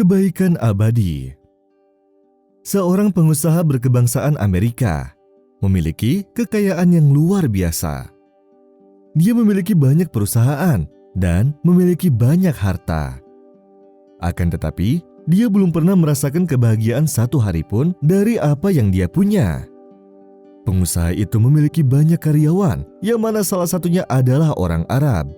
Kebaikan abadi. Seorang pengusaha berkebangsaan Amerika memiliki kekayaan yang luar biasa. Dia memiliki banyak perusahaan dan memiliki banyak harta. Akan tetapi, dia belum pernah merasakan kebahagiaan satu hari pun dari apa yang dia punya. Pengusaha itu memiliki banyak karyawan, yang mana salah satunya adalah orang Arab.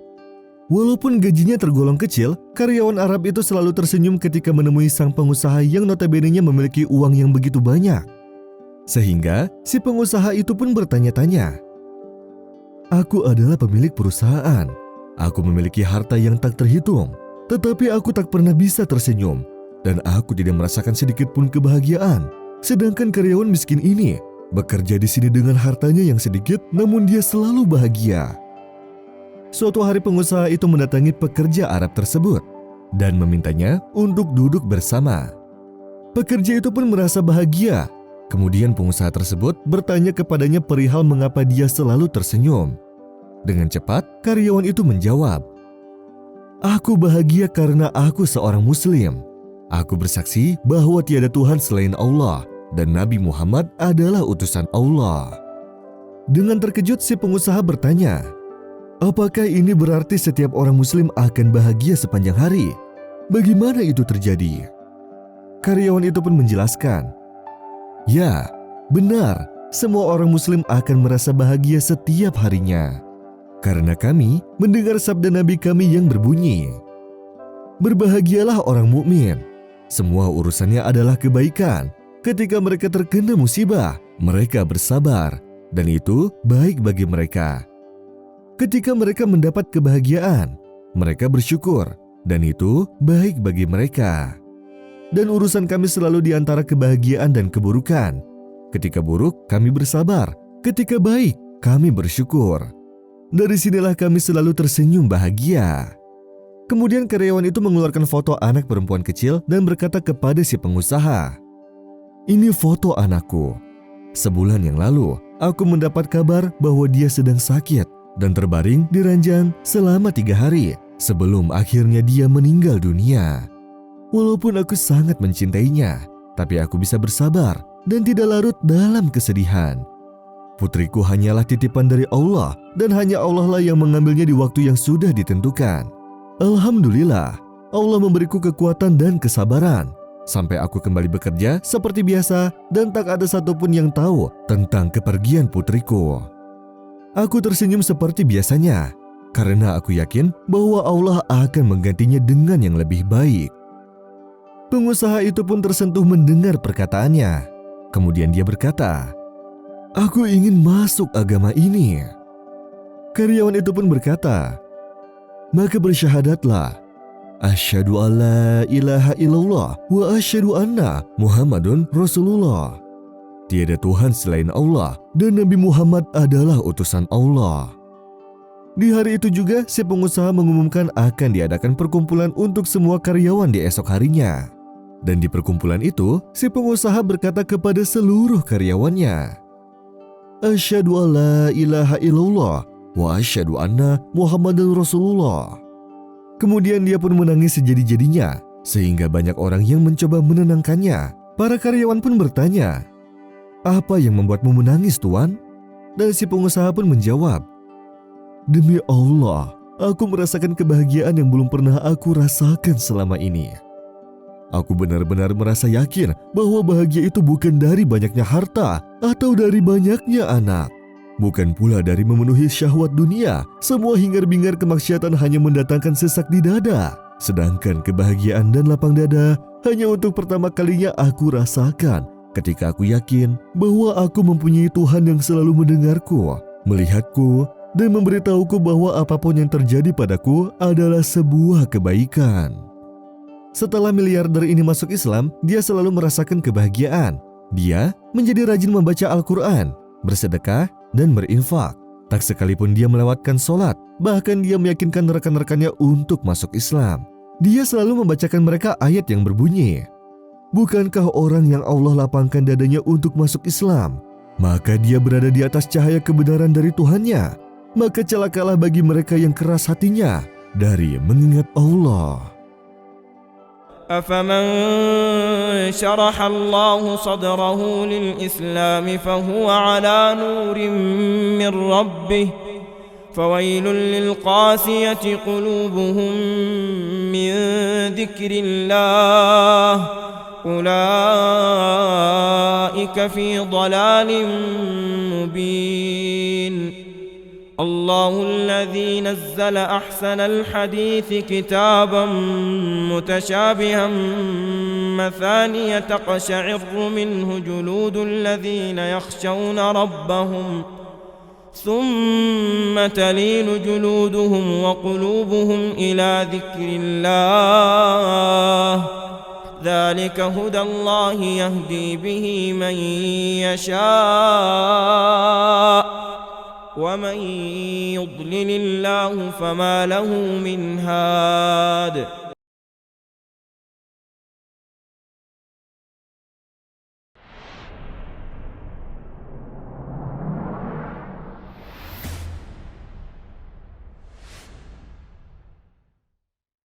Walaupun gajinya tergolong kecil, karyawan Arab itu selalu tersenyum ketika menemui sang pengusaha yang notabene-nya memiliki uang yang begitu banyak. Sehingga si pengusaha itu pun bertanya-tanya, "Aku adalah pemilik perusahaan. Aku memiliki harta yang tak terhitung, tetapi aku tak pernah bisa tersenyum, dan aku tidak merasakan sedikit pun kebahagiaan. Sedangkan karyawan miskin ini bekerja di sini dengan hartanya yang sedikit, namun dia selalu bahagia." Suatu hari pengusaha itu mendatangi pekerja Arab tersebut dan memintanya untuk duduk bersama. Pekerja itu pun merasa bahagia. Kemudian pengusaha tersebut bertanya kepadanya perihal mengapa dia selalu tersenyum. Dengan cepat, karyawan itu menjawab, "Aku bahagia karena aku seorang Muslim. Aku bersaksi bahwa tiada Tuhan selain Allah dan Nabi Muhammad adalah utusan Allah." Dengan terkejut si pengusaha bertanya, "Apakah ini berarti setiap orang Muslim akan bahagia sepanjang hari? Bagaimana itu terjadi?" Karyawan itu pun menjelaskan, "Ya, benar, semua orang Muslim akan merasa bahagia setiap harinya. Karena kami mendengar sabda Nabi kami yang berbunyi, 'Berbahagialah orang mukmin. Semua urusannya adalah kebaikan. Ketika mereka terkena musibah, mereka bersabar, dan itu baik bagi mereka. Ketika mereka mendapat kebahagiaan, mereka bersyukur, dan itu baik bagi mereka. Dan urusan kami selalu di antara kebahagiaan dan keburukan. Ketika buruk, kami bersabar. Ketika baik, kami bersyukur. Dari sinilah kami selalu tersenyum bahagia." Kemudian karyawan itu mengeluarkan foto anak perempuan kecil dan berkata kepada si pengusaha, "Ini foto anakku. Sebulan yang lalu, aku mendapat kabar bahwa dia sedang sakit dan terbaring di ranjang selama 3 hari sebelum akhirnya dia meninggal dunia. Walaupun aku sangat mencintainya, tapi aku bisa bersabar dan tidak larut dalam kesedihan. Putriku hanyalah titipan dari Allah dan hanya Allah lah yang mengambilnya di waktu yang sudah ditentukan. Alhamdulillah, Allah memberiku kekuatan dan kesabaran sampai aku kembali bekerja seperti biasa dan tak ada satupun yang tahu tentang kepergian putriku. Aku tersenyum seperti biasanya, karena aku yakin bahwa Allah akan menggantinya dengan yang lebih baik." Pengusaha itu pun tersentuh mendengar perkataannya. Kemudian dia berkata, "Aku ingin masuk agama ini." Karyawan itu pun berkata, "Maka bersyahadatlah, asyhadu alla ilaha illallah wa asyhadu anna Muhammadun Rasulullah. Tiada Tuhan selain Allah dan Nabi Muhammad adalah utusan Allah." Di hari itu juga si pengusaha mengumumkan akan diadakan perkumpulan untuk semua karyawan di esok harinya. Dan di perkumpulan itu, si pengusaha berkata kepada seluruh karyawannya, "Asyhadu alla ilaha illallah wa asyhadu anna Muhammadan Rasulullah." Kemudian dia pun menangis sejadi-jadinya, sehingga banyak orang yang mencoba menenangkannya. Para karyawan pun bertanya, "Apa yang membuatmu menangis, Tuan?" Dan si pengusaha pun menjawab, "Demi Allah, aku merasakan kebahagiaan yang belum pernah aku rasakan selama ini. Aku benar-benar merasa yakin bahwa bahagia itu bukan dari banyaknya harta atau dari banyaknya anak. Bukan pula dari memenuhi syahwat dunia. Semua hingar-bingar kemaksiatan hanya mendatangkan sesak di dada. Sedangkan kebahagiaan dan lapang dada hanya untuk pertama kalinya aku rasakan ketika aku yakin bahwa aku mempunyai Tuhan yang selalu mendengarku, melihatku, dan memberitahuku bahwa apapun yang terjadi padaku adalah sebuah kebaikan." Setelah miliarder ini masuk Islam, dia selalu merasakan kebahagiaan. Dia menjadi rajin membaca Al-Quran, bersedekah, dan berinfak. Tak sekalipun dia melewatkan sholat, bahkan dia meyakinkan rekan-rekannya untuk masuk Islam. Dia selalu membacakan mereka ayat yang berbunyi, "Bukankah orang yang Allah lapangkan dadanya untuk masuk Islam, maka dia berada di atas cahaya kebenaran dari Tuhannya. Maka celakalah bagi mereka yang keras hatinya dari mengingat Allah." أفمن شرح الله صدره للإسلام فهو على نور من ربه فويل للقاسية قلوبهم من ذكر الله أولئك في ضلال مبين. الله الذي نزل أحسن الحديث كتابا متشابها مثانية تقشعر منه جلود الذين يخشون ربهم ثم تلين جلودهم وقلوبهم إلى ذكر الله ذلك هدى الله يهدي به من يشاء ومن يضلل الله فما له من هاد.